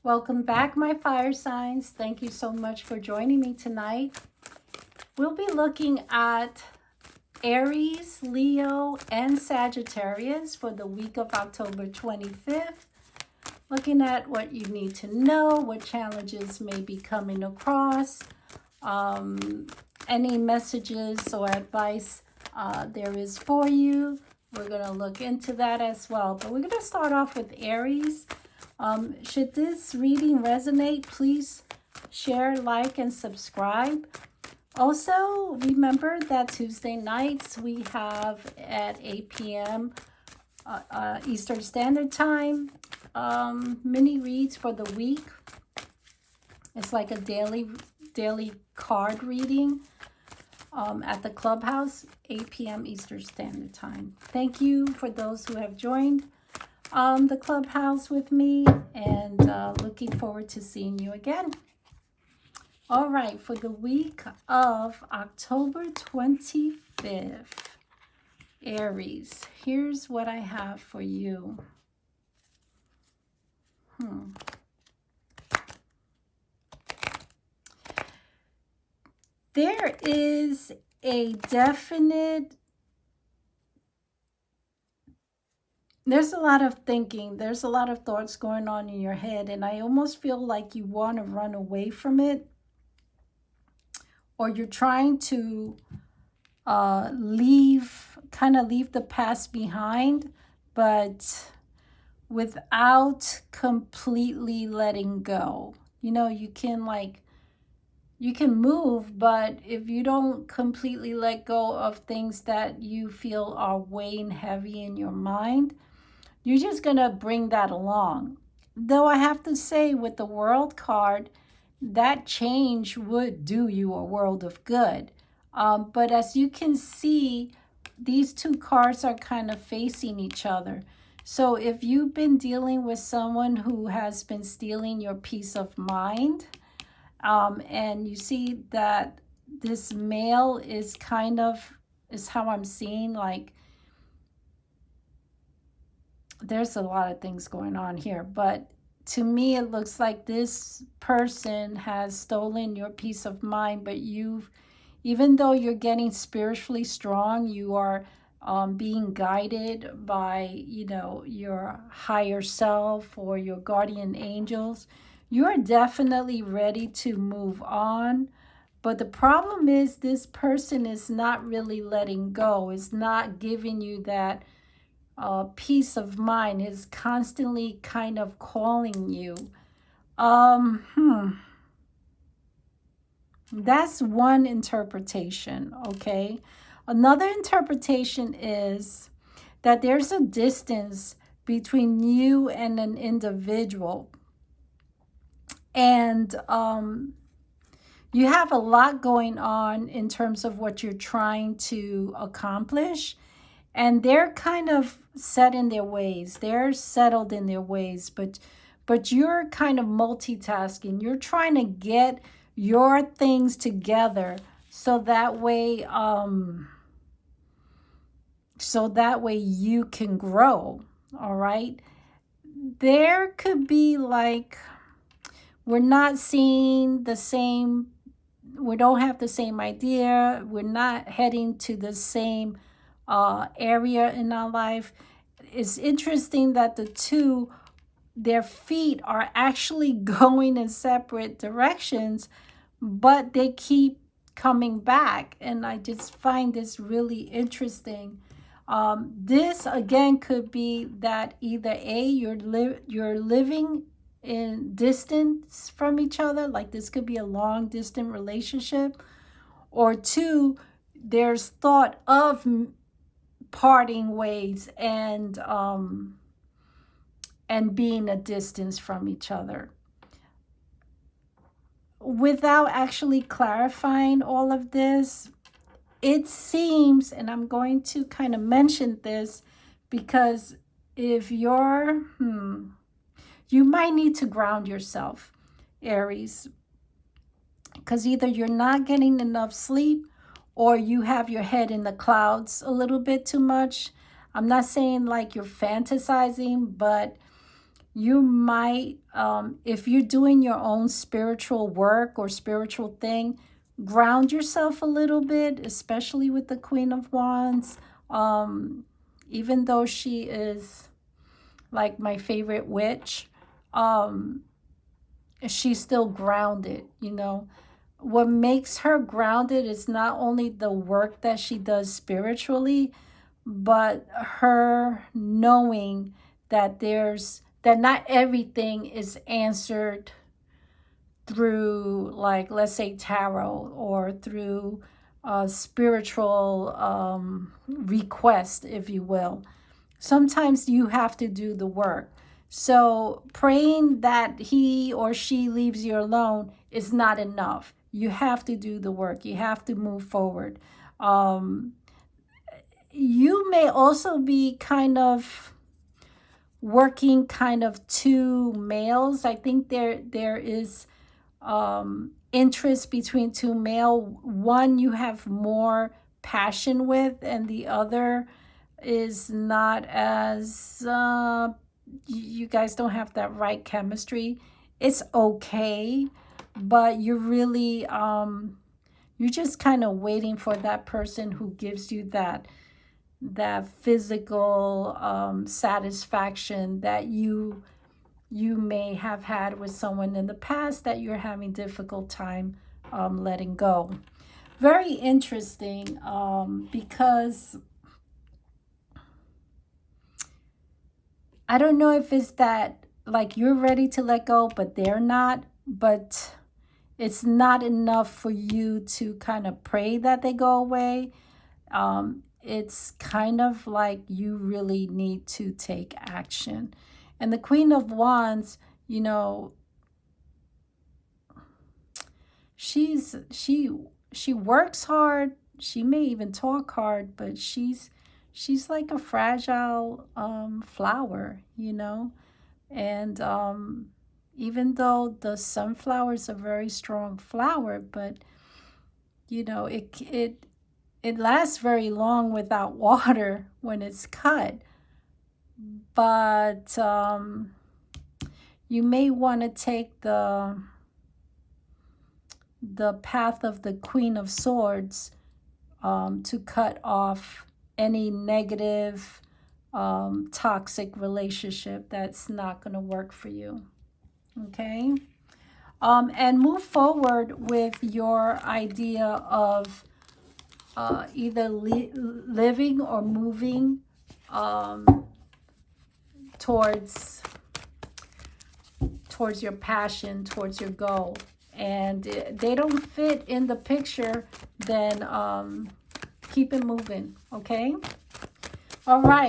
Welcome back, my fire signs. Thank you so much for joining me tonight. We'll be looking at Aries, Leo, and Sagittarius for the week of October 25th. Looking at what you need to know, what challenges may be coming across, any messages or advice there is for you. We're going to look into that as well. But we're going to start off with Aries. Should this reading resonate, please share, like, and subscribe. Also, remember that Tuesday nights we have at 8 p.m. Eastern Standard Time mini reads for the week. It's like a daily card reading at the clubhouse, 8 p.m. Eastern Standard Time. Thank you for those who have joined the clubhouse with me, and looking forward to seeing you again. All right, for the week of October 25th, Aries, here's what I have for you. There is a definite, there's a lot of thinking, there's a lot of thoughts going on in your head, and I almost feel like you want to run away from it, or you're trying to leave the past behind, but without completely letting go. You know, you can move, but if you don't completely let go of things that you feel are weighing heavy in your mind, you're just going to bring that along. Though I have to say, with the World card, that change would do you a world of good. But as you can see, these two cards are kind of facing each other. So if you've been dealing with someone who has been stealing your peace of mind, and you see that this male is how I'm seeing, like, there's a lot of things going on here, but to me it looks like this person has stolen your peace of mind. But even though you're getting spiritually strong, you are being guided by, your higher self or your guardian angels. You're definitely ready to move on. But the problem is, this person is not really letting go, is not giving you that peace of mind, is constantly kind of calling you. That's one interpretation, okay? Another interpretation is that there's a distance between you and an individual. And you have a lot going on in terms of what you're trying to accomplish. And they're kind of set in their ways. They're settled in their ways. But you're kind of multitasking. You're trying to get your things together so that way you can grow. All right. There could be like, we're not seeing the same, we don't have the same idea, we're not heading to the same area in our life. It's interesting that the two, their feet are actually going in separate directions, but they keep coming back. And I just find this really interesting. This again could be that either you're living in distance from each other, like this could be a long distant relationship, or two, there's thought of parting ways and being a distance from each other. Without actually clarifying all of this, it seems, and I'm going to kind of mention this because if you might need to ground yourself, Aries, because either you're not getting enough sleep or you have your head in the clouds a little bit too much. I'm not saying like you're fantasizing, but You might, if you're doing your own spiritual work or spiritual thing, ground yourself a little bit, especially with the Queen of Wands. Even though she is like my favorite witch, um, she's still grounded, you know. What makes her grounded is not only the work that she does spiritually, but her knowing that that not everything is answered through, like, let's say tarot, or through spiritual request, if you will. Sometimes you have to do the work. So praying that he or she leaves you alone is not enough. You have to do the work. You have to move forward. You may also be kind of working kind of two males. I think there is interest between two male. One you have more passion with, and the other is not as you guys don't have that right chemistry. It's okay, but you're really you're just kind of waiting for that person who gives you that physical satisfaction that you may have had with someone in the past that you're having difficult time letting go. Very interesting, because I don't know if it's that like you're ready to let go but they're not, but it's not enough for you to kind of pray that they go away. It's kind of like you really need to take action. And the Queen of Wands, you know, she works hard. She may even talk hard, but she's like a fragile flower, you know. And even though the sunflower is a very strong flower, but you know, it lasts very long without water when it's cut. But you may want to take the path of the Queen of Swords, to cut off any negative, toxic relationship that's not going to work for you. Okay? And move forward with your idea of either living or moving towards your passion, towards your goal. And they don't fit in the picture, then keep it moving. Okay? All right.